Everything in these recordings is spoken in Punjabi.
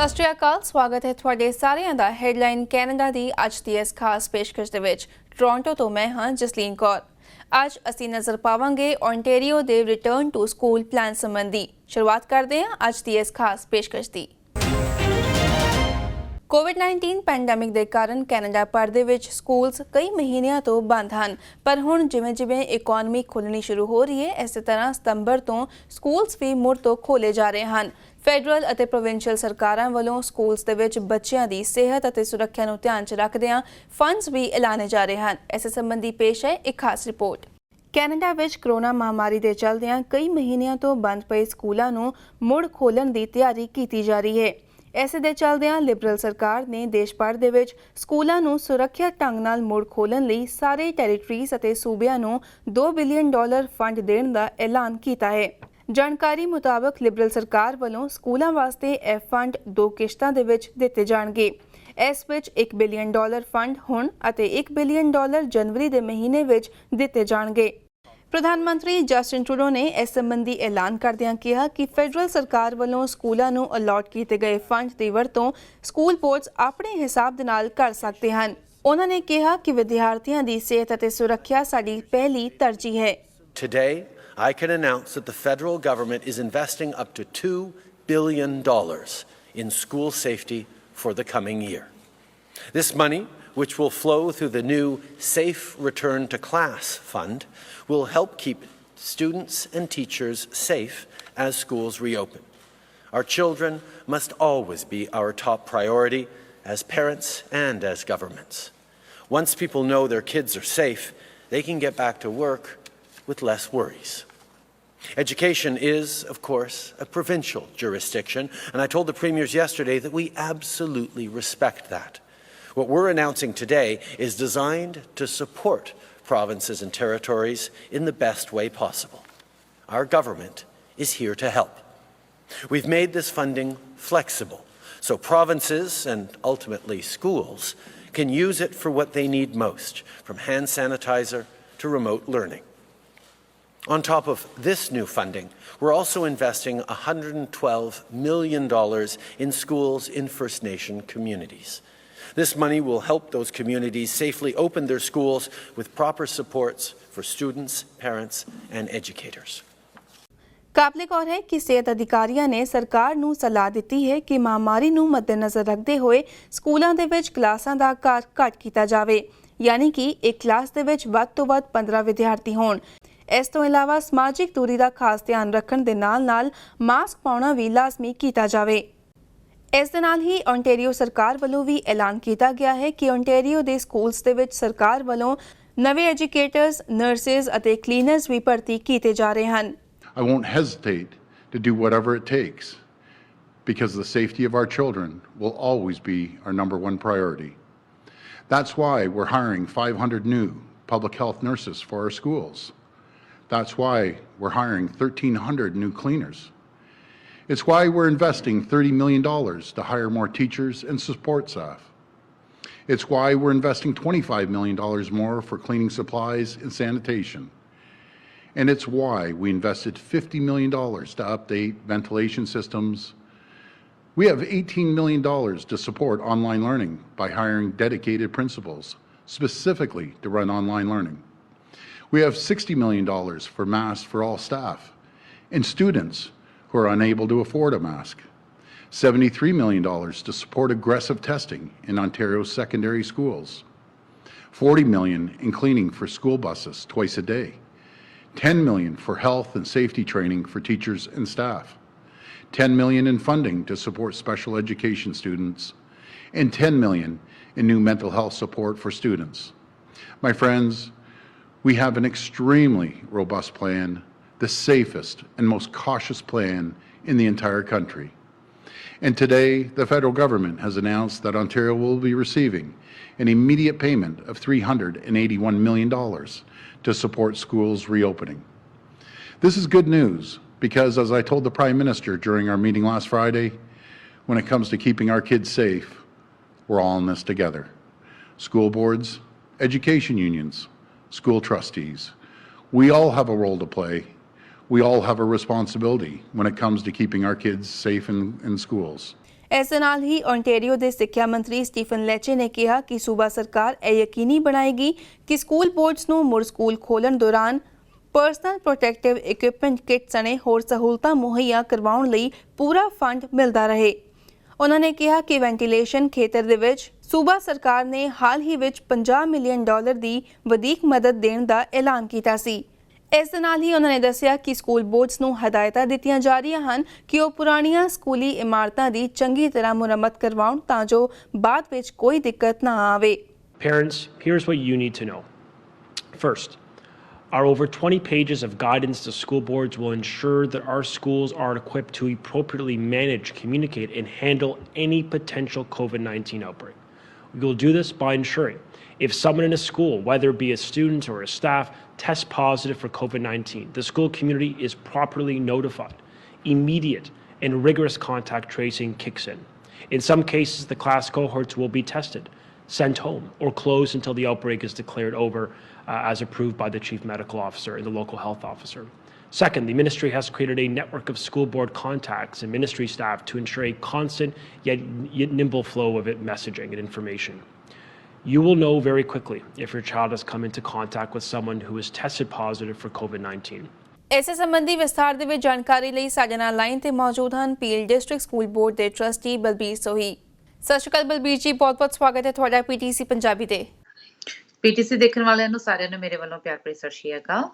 ਸਤਿ ਸ਼੍ਰੀ ਅਕਾਲ ਸਵਾਗਤ ਹੈ ਤੁਹਾਡੇ ਸਾਰਿਆਂ ਦਾ ਹੈਡਲਾਈਨ ਕੈਨੇਡਾ ਦੀ ਅੱਜ ਦੀ ਇਸ ਖਾਸ ਪੇਸ਼ਕਸ਼ ਦੇ ਵਿੱਚ ਟੋਰਾਂਟੋ ਤੋਂ ਮੈਂ ਹਾਂ ਜਸਲੀਨ ਕੌਰ। ਅੱਜ ਅਸੀਂ ਨਜ਼ਰ ਪਾਵਾਂਗੇ ਓਨਟਾਰੀਓ ਦੇ ਰਿਟਰਨ ਟੂ ਸਕੂਲ ਪਲਾਨ ਸੰਬੰਧੀ। ਸ਼ੁਰੂਆਤ ਕਰਦੇ ਹਾਂ ਅੱਜ ਦੀ ਇਸ ਖਾਸ ਪੇਸ਼ਕਸ਼ ਦੀ। ਕੋਵਿਡ-19 ਪੈਂਡੈਮਿਕ ਦੇ ਕਾਰਨ ਕੈਨੇਡਾ ਭਰ ਦੇ ਵਿੱਚ ਸਕੂਲਸ ਕਈ ਮਹੀਨਿਆਂ ਤੋਂ ਬੰਦ ਹਨ, ਪਰ ਹੁਣ ਜਿਵੇਂ-ਜਿਵੇਂ ਇਕਨੋਮੀ ਖੁੱਲ੍ਹਣੀ ਸ਼ੁਰੂ ਹੋ ਰਹੀ ਹੈ, ਇਸੇ ਤਰ੍ਹਾਂ ਸਤੰਬਰ ਤੋਂ ਸਕੂਲਸ ਵੀ ਮੁੜ ਤੋਂ ਖੋਲ੍ਹੇ ਜਾ ਰਹੇ ਹਨ। ਫੈਡਰਲ ਅਤੇ ਪ੍ਰੋਵਿੰਸ਼ੀਅਲ ਸਰਕਾਰਾਂ ਵੱਲੋਂ ਸਕੂਲਸ ਦੇ ਵਿੱਚ ਬੱਚਿਆਂ ਦੀ ਸਿਹਤ ਅਤੇ ਸੁਰੱਖਿਆ ਨੂੰ ਧਿਆਨ 'ਚ ਰੱਖਦਿਆਂ ਫੰਡਸ ਵੀ ਐਲਾਨੇ ਜਾ ਰਹੇ ਹਨ। ਇਸ ਸੰਬੰਧੀ ਪੇਸ਼ ਹੈ ਇੱਕ ਖਾਸ ਰਿਪੋਰਟ। ਕੈਨੇਡਾ ਵਿੱਚ ਕਰੋਨਾ ਮਹਾਮਾਰੀ ਦੇ ਚੱਲਦਿਆਂ ਕਈ ਮਹੀਨਿਆਂ ਤੋਂ ਬੰਦ ਪਏ ਸਕੂਲਾਂ ਨੂੰ ਮੁੜ ਖੋਲ੍ਹਣ ਦੀ ਤਿਆਰੀ ਕੀਤੀ ਜਾ ਰਹੀ ਹੈ। ਇਸੇ ਦੇ ਚੱਲਦਿਆਂ ਲਿਬਰਲ ਸਰਕਾਰ ਨੇ ਦੇਸ਼ ਭਰ ਦੇ ਵਿੱਚ ਸਕੂਲਾਂ ਨੂੰ ਸੁਰੱਖਿਅਤ ਢੰਗ ਨਾਲ ਮੁੜ ਖੋਲ੍ਹਣ ਲਈ ਸਾਰੇ ਟੈਰੀਟਰੀਜ਼ ਅਤੇ ਸੂਬਿਆਂ ਨੂੰ $2 ਬਿਲੀਅਨ ਫੰਡ ਦੇਣ ਦਾ ਐਲਾਨ ਕੀਤਾ ਹੈ। ਜਾਣਕਾਰੀ ਮੁਤਾਬਕ ਲਿਬਰਲ ਸਰਕਾਰ ਵੱਲੋਂ ਸਕੂਲਾਂ ਵਾਸਤੇ ਇਹ ਫੰਡ 2 ਕਿਸ਼ਤਾਂ ਦੇ ਵਿੱਚ ਦਿੱਤੇ ਜਾਣਗੇ। ਇਸ ਵਿੱਚ $1 ਬਿਲੀਅਨ ਫੰਡ ਹੁਣ ਅਤੇ $1 ਬਿਲੀਅਨ ਜਨਵਰੀ ਦੇ ਮਹੀਨੇ ਵਿੱਚ ਦਿੱਤੇ ਜਾਣਗੇ। ਪ੍ਰਧਾਨ ਮੰਤਰੀ ਜਸਟਿਨ ਟਰੂਡੋ ਨੇ ਇਸ ਸੰਬੰਧੀ ਐਲਾਨ ਕਰਦਿਆਂ ਕਿਹਾ ਕਿ ਫੈਡਰਲ ਸਰਕਾਰ ਵੱਲੋਂ ਸਕੂਲਾਂ ਨੂੰ ਅਲਾਟ ਕੀਤੇ ਗਏ ਫੰਡ ਦੀ ਵਰਤੋਂ ਸਕੂਲ ਬੋਰਡਸ ਆਪਣੇ ਹਿਸਾਬ ਦੇ ਨਾਲ ਕਰ ਸਕਦੇ ਹਨ। ਉਹਨਾਂ ਨੇ ਕਿਹਾ ਕਿ ਵਿਦਿਆਰਥੀਆਂ ਦੀ ਸਿਹਤ ਅਤੇ ਸੁਰੱਖਿਆ ਸਾਡੀ ਪਹਿਲੀ ਤਰਜੀਹ ਹੈ। Today, I can announce that the federal government is investing up to $2 billion in school safety for the coming year. This money, which will flow through the new Safe Return to Class Fund, will help keep students and teachers safe as schools reopen. Our children must always be our top priority as parents and as governments. Once people know their kids are safe, they can get back to work with less worries. Education is, of course, a provincial jurisdiction, and I told the premiers yesterday that we absolutely respect that. What we're announcing today is designed to support provinces and territories in the best way possible. Our government is here to help. We've made this funding flexible, so provinces and ultimately schools can use it for what they need most, from hand sanitizer to remote learning. On top of this new funding, we're also investing $112 million in schools in First Nation communities. This money will help those communities safely open their schools with proper supports for students, parents, and educators. ਕਾਬਲੇ ਗੌਰ ਹੈ ਕਿ ਸਿਹਤ ਅਧਿਕਾਰੀਆਂ ਨੇ ਸਰਕਾਰ ਨੂੰ ਸਲਾਹ ਦਿੱਤੀ ਹੈ ਕਿ ਮਹਾਮਾਰੀ ਨੂੰ ਮੱਦੇਨਜ਼ਰ ਰੱਖਦੇ ਹੋਏ ਸਕੂਲਾਂ ਦੇ ਵਿੱਚ ਕਲਾਸਾਂ ਦਾ ਆਕਾਰ ਘੱਟ ਕੀਤਾ ਜਾਵੇ, ਯਾਨੀ ਕਿ ਇੱਕ ਕਲਾਸ ਦੇ ਵਿੱਚ ਵੱਧ ਤੋਂ ਵੱਧ 15 ਵਿਦਿਆਰਥੀ ਹੋਣ। ਇਸ ਤੋਂ ਇਲਾਵਾ ਸਮਾਜਿਕ ਦੂਰੀ ਦਾ ਖਾਸ ਧਿਆਨ ਰੱਖਣ ਦੇ ਨਾਲ ਮਾਸਕ ਪਾਉਣਾ ਵੀ ਲਾਜ਼ਮੀ ਕੀਤਾ ਜਾਵੇ। ਇਸ ਦੇ ਨਾਲ ਹੀ ਓਨਟਾਰੀਓ ਸਰਕਾਰ ਵੱਲੋਂ ਵੀ ਐਲਾਨ ਕੀਤਾ ਗਿਆ ਹੈ ਕਿ ਓਨਟਾਰੀਓ ਦੇ ਸਕੂਲਸ ਦੇ ਵਿੱਚ ਸਰਕਾਰ ਵੱਲੋਂ ਨਵੇਂ ਐਜੂਕੇਟਰਸ, ਨਰਸਿਸ ਅਤੇ ਕਲੀਨਰਸ ਵੀ ਭਰਤੀ ਕੀਤੇ ਜਾ ਰਹੇ ਹਨ। I won't hesitate to do whatever it takes because the safety of our children will always be our #1 priority. That's why we're hiring 500 new public health nurses for our schools. That's why we're hiring 1,300 new cleaners. It's why we're investing $30 million to hire more teachers and support staff. It's why we're investing $25 million more for cleaning supplies and sanitation. And it's why we invested $50 million to update ventilation systems. We have $18 million to support online learning by hiring dedicated principals specifically to run online learning. We have $60 million for masks for all staff and students who are unable to afford a mask. $73 million to support aggressive testing in Ontario's secondary schools. $40 million in cleaning for school buses twice a day. $10 million for health and safety training for teachers and staff. $10 million in funding to support special education students. And $10 million in new mental health support for students. My friends, we have an extremely robust plan, the safest and most cautious plan in the entire country. And today, the federal government has announced that Ontario will be receiving an immediate payment of $381 million to support schools reopening. This is good news because, as I told the Prime Minister during our meeting last Friday, when it comes to keeping our kids safe, we're all in this together. School boards, education unions, school trustees. We all have a role to play. We all have a responsibility when it comes to keeping our kids safe in schools. ਇਸ ਦੇ ਨਾਲ ਹੀ ਓਨਟਾਰੀਓ ਦੇ ਸਿੱਖਿਆ ਮੰਤਰੀ ਸਟੀਫਨ ਲੈਚੇ ਨੇ ਕਿਹਾ ਕਿ ਸੂਬਾ ਸਰਕਾਰ ਇਹ ਯਕੀਨੀ ਬਣਾਏਗੀ ਕਿ ਸਕੂਲ ਬੋਰਡਸ ਨੂੰ ਮੁੜ ਸਕੂਲ ਖੋਲ੍ਹਣ ਦੌਰਾਨ ਪਰਸਨਲ ਪ੍ਰੋਟੈਕਟਿਵ ਇਕੁਇਪਮੈਂਟ ਕਿਟ ਸਣੇ ਹੋਰ ਸਹੂਲਤਾਂ ਮੁਹੱਈਆ ਕਰਵਾਉਣ ਲਈ ਪੂਰਾ ਫੰਡ ਮਿਲਦਾ ਰਹੇ। ਉਹਨਾਂ ਨੇ ਕਿਹਾ ਕਿ ਵੈਂਟੀਲੇਸ਼ਨ ਖੇਤਰ ਦੇ ਵਿੱਚ ਸੂਬਾ ਸਰਕਾਰ ਨੇ ਹਾਲ ਹੀ ਵਿੱਚ $50 ਮਿਲੀਅਨ ਦੀ ਵਧੀਕ ਮਦਦ ਦੇਣ ਦਾ ਐਲਾਨ ਕੀਤਾ ਸੀ। ਇਸ ਦੇ ਨਾਲ ਹੀ ਉਹਨਾਂ ਨੇ ਦੱਸਿਆ ਕਿ ਸਕੂਲ ਬੋਰਡਸ ਨੂੰ ਹਦਾਇਤਾਂ ਦਿੱਤੀਆਂ ਜਾ ਰਹੀਆਂ ਹਨ ਕਿ ਉਹ ਪੁਰਾਣੀਆਂ ਸਕੂਲੀ ਇਮਾਰਤਾਂ ਦੀ ਚੰਗੀ ਤਰ੍ਹਾਂ ਮੁਰੰਮਤ ਕਰਵਾਉਣ ਤਾਂ ਜੋ ਬਾਅਦ ਵਿੱਚ ਕੋਈ ਦਿੱਕਤ ਨਾ ਆਵੇ। Parents, here's what you need to know. First, our over 20 pages of guidance to school boards will ensure that our schools are equipped to appropriately manage, communicate, and handle any potential COVID-19 outbreak. We will do this by ensuring if someone in a school, whether it be a student or a staff, tests positive for COVID-19, the school community is properly notified. Immediate and rigorous contact tracing kicks in. In some cases, the class cohorts will be tested, sent home, or closed until the outbreak is declared over as approved by the chief medical officer and the local health officer. Second, the ministry has created a network of school board contacts and ministry staff to ensure a constant yet nimble flow of messaging and information. You will know very quickly if your child has come into contact with someone who is tested positive for COVID-19. ਇਸੇ ਸੰਬੰਧੀ ਵਿਸਥਾਰ ਦੇ ਵਿੱਚ ਜਾਣਕਾਰੀ ਲਈ ਸਾਡੇ ਨਾਲ ਲਾਈਨ ਤੇ ਮੌਜੂਦ ਹਨ ਪੀਲ ਡਿਸਟ੍ਰਿਕਟ ਸਕੂਲ ਬੋਰਡ ਦੇ ਟਰਸਟੀ ਬਲਬੀਰ ਸੋਹੀ। ਸਤਿ ਸ਼੍ਰੀ ਅਕਾਲ ਬਲਬੀਰ ਜੀ, ਬਹੁਤ-ਬਹੁਤ ਸਵਾਗਤ ਹੈ ਤੁਹਾਡਾ ਪੀਟੀਸੀ ਪੰਜਾਬੀ ਤੇ। ਪੀਟੀਸੀ ਦੇਖਣ ਵਾਲਿਆਂ ਨੂੰ ਸਾਰਿਆਂ ਨੂੰ ਮੇਰੇ ਵੱਲੋਂ ਪਿਆਰ ਭਰੀ ਸਤਿ ਸ਼੍ਰੀ ਅਕਾਲ।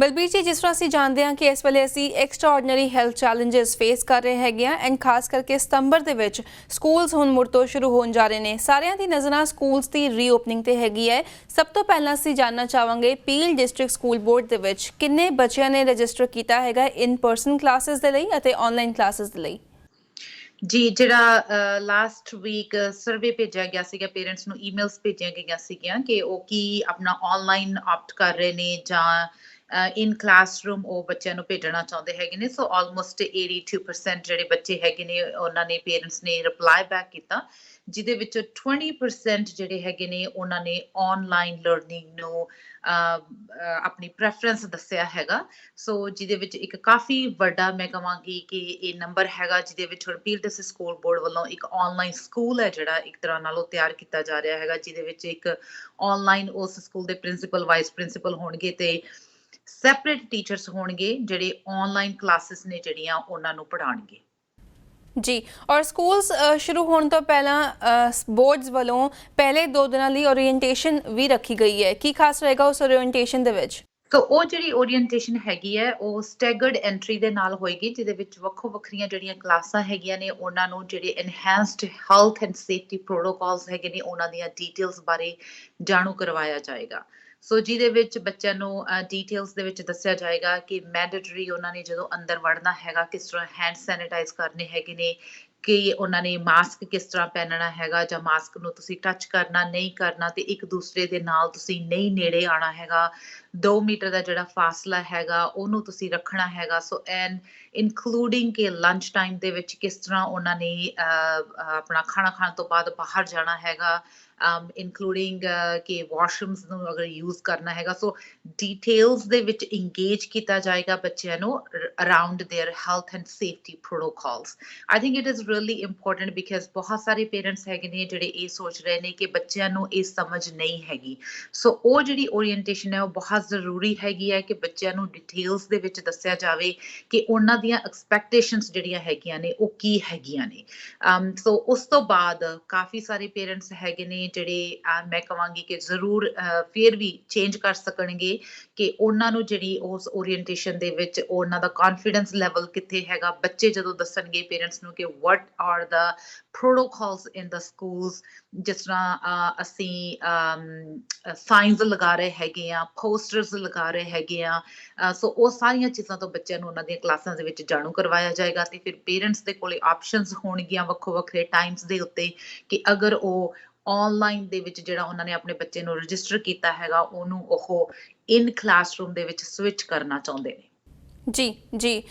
ਬਲਬੀਰ ਜੀ, ਜਿਸ ਤਰ੍ਹਾਂ ਅਸੀਂ ਜਾਣਦੇ ਹਾਂ ਕਿ ਇਸ ਵੇਲੇ ਅਸੀਂ ਐਕਸਟਰਾਆਰਡੀਨਰੀ ਹੈਲਥ ਚੈਲੰਜਸ ਫੇਸ ਕਰ ਰਹੇ ਹੈਗੇ ਆ ਐਂਡ ਖਾਸ ਕਰਕੇ ਸਤੰਬਰ ਦੇ ਵਿੱਚ ਸਕੂਲਸ ਹੁਣ ਮੁੜ ਤੋਂ ਸ਼ੁਰੂ ਹੋਣ ਜਾ ਰਹੇ ਨੇ। ਸਾਰਿਆਂ ਦੀ ਨਜ਼ਰਾਂ ਸਕੂਲਸ ਦੀ ਰੀਓਪਨਿੰਗ ਤੇ ਹੈਗੀ ਹੈ। ਸਭ ਤੋਂ ਪਹਿਲਾਂ ਅਸੀਂ ਜਾਣਨਾ ਚਾਹਾਂਗੇ ਪੀਲ ਡਿਸਟ੍ਰਿਕਟ ਸਕੂਲ ਬੋਰਡ ਦੇ ਵਿੱਚ ਕਿੰਨੇ ਬੱਚਿਆਂ ਨੇ ਰਜਿਸਟਰ ਕੀਤਾ ਹੈਗਾ ਇਨ ਪਰਸਨ ਕਲਾਸਿਸ ਦੇ ਲਈ ਅਤੇ ਆਨਲਾਈਨ ਕਲਾਸਿਸ ਦੇ ਲਈ? ਜੀ, ਜਿਹੜਾ ਲਾਸਟ ਵੀਕ ਸਰਵੇ ਭੇਜਿਆ ਗਿਆ ਸੀਗਾ, ਪੇਰੈਂਟਸ ਨੂੰ ਈਮੇਲਸ ਭੇਜੀਆਂ ਗਈਆਂ ਸੀਗੀਆਂ ਕਿ ਉਹ ਕੀ ਆਪਣਾ ਆਨਲਾਈਨ ਆਪਟ ਕਰ ਰਹੇ ਨੇ ਜਾਂ ਇਨ ਕਲਾਸਰੂਮ ਉਹ ਬੱਚਿਆਂ ਨੂੰ ਭੇਜਣਾ ਚਾਹੁੰਦੇ ਹੈਗੇ ਨੇ। ਸੋ ਆਲਮੋਸਟ 82% ਜਿਹੜੇ ਬੱਚੇ ਹੈਗੇ ਨੇ ਉਹਨਾਂ ਨੇ ਪੇਰੈਂਟਸ ਨੇ ਰਿਪਲਾਈ ਬੈਕ ਕੀਤਾ, ਜਿਹਦੇ ਵਿੱਚ 20% ਜਿਹੜੇ ਹੈਗੇ ਨੇ ਉਹਨਾਂ ਨੇ ਆਨਲਾਈਨ ਲਰਨਿੰਗ ਨੂੰ ਆਪਣੀ ਪ੍ਰੈਫਰੈਂਸ ਦੱਸਿਆ ਹੈਗਾ। ਸੋ ਜਿਹਦੇ ਵਿੱਚ ਇੱਕ ਕਾਫੀ ਵੱਡਾ ਮੈਂ ਕਹਾਂਗੀ ਕਿ ਇਹ ਨੰਬਰ ਹੈਗਾ, ਜਿਹਦੇ ਵਿੱਚ ਹੁਣ ਪੀਲ ਡਿਸਟ੍ਰਿਕਟ ਸਕੂਲ ਬੋਰਡ ਵੱਲੋਂ ਇੱਕ ਆਨਲਾਈਨ ਸਕੂਲ ਹੈ ਜਿਹੜਾ ਇੱਕ ਤਰ੍ਹਾਂ ਨਾਲ ਉਹ ਤਿਆਰ ਕੀਤਾ ਜਾ ਰਿਹਾ ਹੈਗਾ, ਜਿਹਦੇ ਵਿੱਚ ਇੱਕ ਆਨਲਾਈਨ ਉਸ ਸਕੂਲ ਦੇ ਪ੍ਰਿੰਸੀਪਲ ਵਾਈਸ ਪ੍ਰਿੰਸੀਪਲ ਹੋਣਗੇ ਤੇ ਸੈਪਰੇਟ ਟੀਚਰਸ ਹੋਣਗੇ ਜਿਹੜੇ ਆਨਲਾਈਨ ਕਲਾਸਿਸ ਨੇ ਜਿਹੜੀਆਂ ਉਹਨਾਂ ਨੂੰ ਪੜ੍ਹਾਉਣਗੇ। ਜੀ, ਔਰ ਸਕੂਲਸ ਸ਼ੁਰੂ ਹੋਣ ਤੋਂ ਪਹਿਲਾਂ ਬੋਰਡਸ ਵੱਲੋਂ ਪਹਿਲੇ 2 ਦਿਨਾਂ ਲਈ ਓਰੀਐਂਟੇਸ਼ਨ ਵੀ ਰੱਖੀ ਗਈ ਹੈ। ਕੀ ਖਾਸ ਰਹੇਗਾ ਉਸ ਓਰੀਐਂਟੇਸ਼ਨ ਦੇ ਵਿੱਚ? ਤਾਂ ਉਹ ਜਿਹੜੀ ਓਰੀਐਂਟੇਸ਼ਨ ਹੈਗੀ ਹੈ ਉਹ ਸਟੈਗਰਡ ਐਂਟਰੀ ਦੇ ਨਾਲ ਹੋਏਗੀ, ਜਿਹਦੇ ਵਿੱਚ ਵੱਖੋ ਵੱਖਰੀਆਂ ਜਿਹੜੀਆਂ ਕਲਾਸਾਂ ਹੈਗੀਆਂ ਨੇ ਉਹਨਾਂ ਨੂੰ ਜਿਹੜੇ ਐਨਹਾਂਸਡ ਹੈਲਥ ਐਂਡ ਸੇਫਟੀ ਪ੍ਰੋਟੋਕਾਲਸ ਹੈਗੇ ਨੇ ਉਹਨਾਂ ਦੀਆਂ ਡਿਟੇਲਸ ਬਾਰੇ ਜਾਣੂ ਕਰਵਾਇਆ ਜਾਏਗਾ। ਸੋ ਜਿਹਦੇ ਵਿੱਚ ਬੱਚਿਆਂ ਨੂੰ ਡਿਟੇਲਸ ਦੇ ਵਿੱਚ ਦੱਸਿਆ ਜਾਏਗਾ ਕਿ ਮੈਂਡੇਟਰੀ ਉਹਨਾਂ ਨੇ ਜਦੋਂ ਅੰਦਰ ਵੜਨਾ ਹੈਗਾ ਕਿਸ ਤਰ੍ਹਾਂ ਹੈਂਡ ਸੈਨੀਟਾਈਜ਼ ਕਰਨੇ ਹੈਗੇ ਨੇ, ਕਿ ਉਹਨਾਂ ਨੇ ਮਾਸਕ ਕਿਸ ਤਰ੍ਹਾਂ ਪਹਿਨਣਾ ਹੈਗਾ ਜਾਂ ਮਾਸਕ ਨੂੰ ਤੁਸੀਂ ਟੱਚ ਕਰਨਾ ਨਹੀਂ ਕਰਨਾ ਤੇ ਇੱਕ ਦੂਸਰੇ ਦੇ ਨਾਲ ਤੁਸੀਂ ਨਹੀਂ ਨੇੜੇ ਆਉਣਾ ਹੈਗਾ। 2 ਮੀਟਰ ਦਾ ਜਿਹੜਾ ਫਾਸਲਾ ਹੈਗਾ ਉਹਨੂੰ ਤੁਸੀਂ ਰੱਖਣਾ ਹੈਗਾ। ਸੋ ਐਂਡ ਇਨਕਲੂਡਿੰਗ ਕਿ ਲੰਚ ਟਾਈਮ ਦੇ ਵਿੱਚ ਕਿਸ ਤਰ੍ਹਾਂ ਉਹਨਾਂ ਨੇ ਆਪਣਾ ਖਾਣਾ ਖਾਣ ਤੋਂ ਬਾਅਦ ਬਾਹਰ ਜਾਣਾ ਹੈਗਾ, ਇਨਕਲੂਡਿੰਗ ਕਿ ਵਾਸ਼ਰੂਮਸ ਨੂੰ ਅਗਰ ਯੂਜ਼ ਕਰਨਾ ਹੈਗਾ। ਸੋ ਡਿਟੇਲਸ ਦੇ ਵਿੱਚ ਇੰਗੇਜ ਕੀਤਾ ਜਾਏਗਾ ਬੱਚਿਆਂ ਨੂੰ around their health and safety protocols. I think it is really important because ਬਹੁਤ ਸਾਰੇ ਪੇਰੈਂਟਸ ਹੈਗੇ ਨੇ ਜਿਹੜੇ ਇਹ ਸੋਚ ਰਹੇ ਨੇ ਕਿ ਬੱਚਿਆਂ ਨੂੰ ਇਹ ਸਮਝ ਨਹੀਂ ਹੈਗੀ। ਸੋ ਉਹ ਜਿਹੜੀ ਓਰੀਐਂਟੇਸ਼ਨ ਹੈ ਉਹ ਬਹੁਤ ਜ਼ਰੂਰੀ ਹੈਗੀ ਹੈ ਕਿ ਬੱਚਿਆਂ ਨੂੰ ਡਿਟੇਲਸ ਦੇ ਵਿੱਚ ਦੱਸਿਆ ਜਾਵੇ ਕਿ ਉਹਨਾਂ ਦੀਆਂ ਐਕਸਪੈਕਟੇਸ਼ਨਸ ਜਿਹੜੀਆਂ ਹੈਗੀਆਂ ਨੇ ਉਹ ਕੀ ਹੈਗੀਆਂ ਨੇ। ਸੋ ਉਸ ਤੋਂ ਬਾਅਦ ਕਾਫੀ ਸਾਰੇ ਪੇਰੈਂਟਸ ਹੈਗੇ ਨੇ ਜਿਹੜੇ ਮੈਂ ਕਹਾਂਗੀ ਕਿ ਜ਼ਰੂਰ ਫਿਰ ਵੀ ਚੇਂਜ ਕਰ ਸਕਣਗੇ ਕਿ ਉਹਨਾਂ ਨੂੰ ਜਿਹੜੀ ਉਸ ਓਰੀਐਂਟੇਸ਼ਨ ਦੇ ਵਿੱਚ ਉਹਨਾਂ ਦਾ ਕੌਨਫੀਡੈਂਸ ਲੈਵਲ ਕਿੱਥੇ ਹੈਗਾ। ਬੱਚੇ ਜਦੋਂ ਦੱਸਣਗੇ ਪੇਰੈਂਟਸ ਨੂੰ ਕਿ what are the protocols in the schools, ਜਿਸ ਤਰ੍ਹਾਂ ਅਸੀਂ ਸਾਈਨਸ ਲਗਾ ਰਹੇ ਹੈਗੇ ਆ, ਪੋਸਟਰਸ ਲਗਾ ਰਹੇ ਹੈਗੇ ਆ। ਸੋ ਉਹ ਸਾਰੀਆਂ ਚੀਜ਼ਾਂ ਤੋਂ ਬੱਚਿਆਂ ਨੂੰ ਉਹਨਾਂ ਦੀਆਂ ਕਲਾਸਾਂ ਦੇ ਵਿੱਚ ਜਾਣੂ ਕਰਵਾਇਆ ਜਾਏਗਾ ਤੇ ਫਿਰ ਪੇਰੈਂਟਸ ਦੇ ਕੋਲੇ ਆਪਸ਼ਨਸ ਹੋਣਗੀਆਂ ਵੱਖੋ ਵੱਖਰੇ ਟਾਈਮਸ ਦੇ ਉੱਤੇ ਕਿ ਅਗਰ ਉਹ ਆਨਲਾਈਨ ਦੇ ਵਿੱਚ ਜਿਹੜਾ ਉਹਨਾਂ ਨੇ ਆਪਣੇ ਬੱਚੇ ਨੂੰ ਰਜਿਸਟਰ ਕੀਤਾ ਹੈਗਾ ਉਹਨੂੰ ਉਹ ਇਨ ਕਲਾਸਰੂਮ ਦੇ ਵਿੱਚ ਸਵਿਚ ਕਰਨਾ ਚਾਹੁੰਦੇ ਨੇ। ਜੀ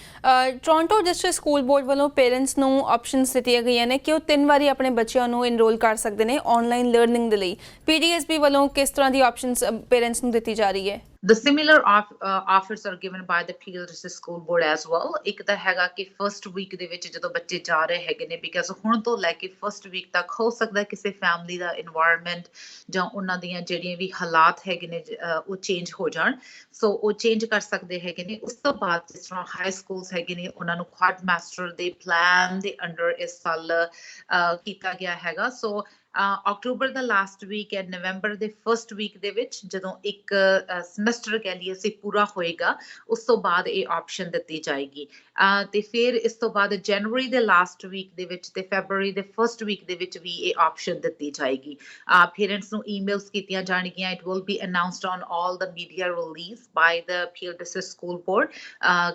ਟੋਰਾਂਟੋ ਡਿਸਟ੍ਰਿਕਟ ਸਕੂਲ ਬੋਰਡ ਵੱਲੋਂ ਪੇਰੈਂਟਸ ਨੂੰ ਆਪਸ਼ਨਸ ਦਿੱਤੀਆਂ ਗਈਆਂ ਨੇ ਕਿ ਉਹ 3 ਵਾਰੀ ਆਪਣੇ ਬੱਚਿਆਂ ਨੂੰ ਇਨਰੋਲ ਕਰ ਸਕਦੇ ਨੇ ਆਨਲਾਈਨ ਲਰਨਿੰਗ ਦੇ ਲਈ। ਪੀਡੀਐਸਬੀ ਵੱਲੋਂ ਕਿਸ ਤਰ੍ਹਾਂ ਦੀ ਆਪਸ਼ਨਸ ਪੇਰੈਂਟਸ ਨੂੰ ਦਿੱਤੀ ਜਾ ਰਹੀ ਹੈ? The similar offers are given by the PLDC school board as well. ਇੱਕ ਤਾਂ ਹੈਗਾ ਕਿ ਫਰਸਟ ਵੀਕ ਦੇ ਵਿੱਚ ਜਦੋਂ ਬੱਚੇ ਜਾ ਰਹੇ ਹੈਗੇ ਨੇ, ਬਿਕਾਜ਼ ਹੁਣ ਤੋਂ ਲੈ ਕੇ ਫਰਸਟ ਵੀਕ ਤੱਕ ਹੋ ਸਕਦਾ ਕਿਸੇ ਫੈਮਿਲੀ ਦਾ ਇਨਵਾਇਰਨਮੈਂਟ ਜਾਂ ਉਹਨਾਂ ਦੀਆਂ ਜਿਹੜੀਆਂ ਵੀ ਹਾਲਾਤ ਹੈਗੇ ਨੇ ਉਹ ਚੇਂਜ ਹੋ ਜਾਣ, ਸੋ ਉਹ ਚੇਂਜ ਕਰ ਸਕਦੇ ਹੈਗੇ ਨੇ। ਉਸ ਤੋਂ ਬਾਅਦ ਜਿਸ ਤਰ੍ਹਾਂ ਹਾਈ ਸਕੂਲਸ ਹੈਗੇ ਨੇ ਉਹਨਾਂ ਨੂੰ ਕੁਆਡ ਮਾਸਟਰ ਦੇ ਪਲਾਨ ਦੇ ਅੰਡਰ ਇਸ ਸਾਲ ਕੀਤਾ ਗਿਆ ਹੈਗਾ। ਸੋ ਅਕਤੂਬਰ ਦਾ ਲਾਸਟ ਵੀਕ ਐਂਡ ਨਵੰਬਰ ਦੇ ਫਰਸਟ ਵੀਕ ਦੇ ਵਿੱਚ ਜਦੋਂ ਇੱਕ ਸਮੈਸਟਰ ਕਹਿ ਲਈਏ ਅਸੀਂ ਪੂਰਾ ਹੋਏਗਾ, ਉਸ ਤੋਂ ਬਾਅਦ ਇਹ ਆਪਸ਼ਨ ਦਿੱਤੀ ਜਾਏਗੀ। ਤੇ ਫਿਰ ਇਸ ਤੋਂ ਬਾਅਦ ਜਨਵਰੀ ਦੇ ਲਾਸਟ ਵੀਕ ਦੇ ਵਿੱਚ ਤੇ ਫੈਬਰੂਰੀ ਦੇ ਫਰਸਟ ਵੀਕ ਦੇ ਵਿੱਚ ਵੀ ਇਹ ਆਪਸ਼ਨ ਦਿੱਤੀ ਜਾਏਗੀ। ਪੇਰੈਂਟਸ ਨੂੰ ਈਮੇਲਸ ਕੀਤੀਆਂ ਜਾਣਗੀਆਂ। It will be announced on all the media release by the PLDC school board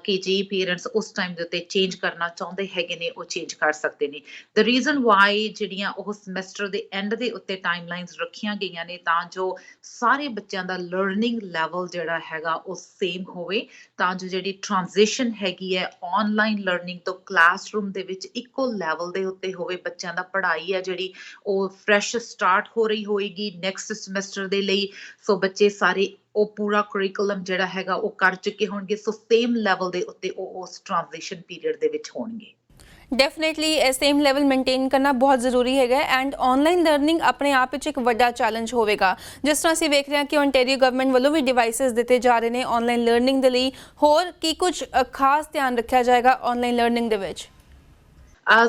ਕਿ ਜੇ ਪੇਰੈਂਟਸ ਉਸ ਟਾਈਮ ਦੇ ਉੱਤੇ ਚੇਂਜ ਕਰਨਾ ਚਾਹੁੰਦੇ ਹੈਗੇ ਨੇ ਉਹ ਚੇਂਜ ਕਰ ਸਕਦੇ ਨੇ। ਦ ਰੀਜ਼ਨ ਵਾਈ ਜਿਹੜੀਆਂ ਉਹ ਸਮੈਸਟਰ ਦੇ ਐਂਡ ਦੇ ਉੱਤੇ ਟਾਈਮਲਾਈਨਸ ਰੱਖੀਆਂ ਗਈਆਂ ਨੇ ਤਾਂ ਜੋ ਸਾਰੇ ਬੱਚਿਆਂ ਦਾ ਲਰਨਿੰਗ ਲੈਵਲ ਜਿਹੜਾ ਹੈਗਾ ਉਹ ਸੇਮ ਹੋਵੇ, ਤਾਂ ਜੋ ਜਿਹੜੀ ਟ੍ਰਾਂਜੀਸ਼ਨ ਹੈਗੀ ਹੈ ਆਨਲਾਈਨ ਲਰਨਿੰਗ ਤੋਂ ਕਲਾਸਰੂਮ ਦੇ ਵਿੱਚ ਇੱਕੋ ਲੈਵਲ ਦੇ ਉੱਤੇ ਹੋਵੇ। ਬੱਚਿਆਂ ਦਾ ਪੜ੍ਹਾਈ ਹੈ ਜਿਹੜੀ ਉਹ ਫਰੈਸ਼ ਸਟਾਰਟ ਹੋ ਰਹੀ ਹੋਏਗੀ ਨੈਕਸਟ ਸਮੈਸਟਰ ਦੇ ਲਈ। ਸੋ ਬੱਚੇ ਸਾਰੇ ਉਹ ਪੂਰਾ ਕਰਿਕੂਲਮ ਜਿਹੜਾ ਹੈਗਾ ਉਹ ਕਰ ਚੁੱਕੇ ਹੋਣਗੇ, ਸੋ ਸੇਮ ਲੈਵਲ ਦੇ ਉੱਤੇ ਉਹ ਉਸ ਟ੍ਰਾਂਜੀਸ਼ਨ ਪੀਰੀਅਡ ਦੇ ਵਿੱਚ ਹੋਣਗੇ। ਡੈਫੀਨੇਟਲੀ ਇਹ ਸੇਮ ਲੈਵਲ ਮੇਨਟੇਨ ਕਰਨਾ ਬਹੁਤ ਜ਼ਰੂਰੀ ਹੈਗਾ ਐਂਡ ਆਨਲਾਈਨ ਲਰਨਿੰਗ ਆਪਣੇ ਆਪ ਵਿੱਚ ਇੱਕ ਵੱਡਾ ਚੈਲੰਜ ਹੋਵੇਗਾ। ਜਿਸ ਤਰ੍ਹਾਂ ਅਸੀਂ ਵੇਖ ਰਹੇ ਹਾਂ ਕਿ ਓਨਟਾਰੀਓ ਗਵਰਨਮੈਂਟ ਵੱਲੋਂ ਵੀ ਡਿਵਾਈਸਿਸ ਦਿੱਤੇ ਜਾ ਰਹੇ ਨੇ ਆਨਲਾਈਨ ਲਰਨਿੰਗ ਦੇ ਲਈ। ਹੋਰ ਕੀ ਕੁਝ ਖਾਸ ਧਿਆਨ ਰੱਖਿਆ ਜਾਏਗਾ ਆਨਲਾਈਨ ਲਰਨਿੰਗ ਦੇ ਵਿੱਚ?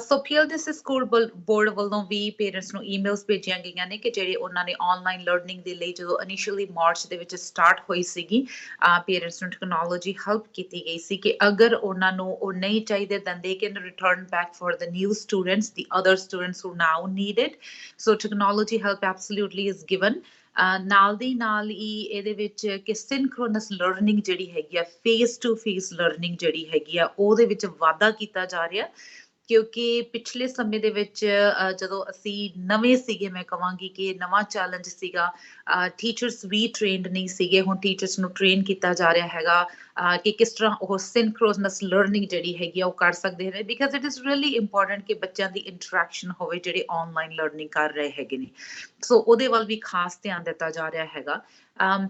ਸੋ PLDC ਸਕੂਲ ਬੋਰਡ ਵੱਲੋਂ ਵੀ ਪੇਰੈਂਟਸ ਨੂੰ ਈਮੇਲਸ ਭੇਜੀਆਂ ਗਈਆਂ ਨੇ ਕਿ ਜਿਹੜੇ ਉਹਨਾਂ ਨੇ ਆਨਲਾਈਨ ਲਰਨਿੰਗ ਦੇ ਲਈ ਜਦੋਂ ਇਨੀਸ਼ੀਅਲੀ ਮਾਰਚ ਦੇ ਵਿੱਚ ਸਟਾਰਟ ਹੋਈ ਸੀਗੀ, ਪੇਰੈਂਟਸ ਨੂੰ ਟੈਕਨੋਲੋਜੀ ਹੈਲਪ ਕੀਤੀ ਗਈ ਸੀ ਕਿ ਅਗਰ ਉਹਨਾਂ ਨੂੰ ਉਹ ਨਹੀਂ ਚਾਹੀਦੇ then they can return back for the new students, the other students who now need it. So technology help absolutely is given. ਨਾਲ ਦੀ ਨਾਲ ਹੀ ਇਹਦੇ ਵਿੱਚ ਕਿ ਸਿੰਕਰੋਨਸ ਲਰਨਿੰਗ ਜਿਹੜੀ ਹੈਗੀ ਆ, ਫੇਸ ਟੂ ਫੇਸ ਲਰਨਿੰਗ ਜਿਹੜੀ ਹੈਗੀ ਆ ਉਹਦੇ ਵਿੱਚ ਵਾਧਾ ਕੀਤਾ ਜਾ ਰਿਹਾ, ਕਿਉਂਕਿ ਪਿਛਲੇ ਸਮੇਂ ਦੇ ਵਿੱਚ ਜਦੋਂ ਅਸੀਂ ਨਵੇਂ ਸੀਗੇ, ਮੈਂ ਕਹਾਂਗੀ ਕਿ ਨਵਾਂ ਚੈਲੰਜ ਸੀਗਾ, ਟੀਚਰਸ ਵੀ ਟ੍ਰੇਨਡ ਨਹੀਂ ਸੀਗੇ। ਹੁਣ ਟੀਚਰਸ ਨੂੰ ਟ੍ਰੇਨ ਕੀਤਾ ਜਾ ਰਿਹਾ ਹੈਗਾ ਕਿ ਕਿਸ ਤਰ੍ਹਾਂ ਉਹ ਸਿੰਕਰੋਨਸ ਲਰਨਿੰਗ ਜਿਹੜੀ ਹੈਗੀ ਆ ਉਹ ਕਰ ਸਕਦੇ ਨੇ, because it is really important ਕਿ ਬੱਚਿਆਂ ਦੀ ਇੰਟਰੈਕਸ਼ਨ ਹੋਵੇ ਜਿਹੜੇ ਆਨਲਾਈਨ ਲਰਨਿੰਗ ਕਰ ਰਹੇ ਹੈਗੇ ਨੇ। ਸੋ ਉਹਦੇ ਵੱਲ ਵੀ ਖਾਸ ਧਿਆਨ ਦਿੱਤਾ ਜਾ ਰਿਹਾ ਹੈਗਾ।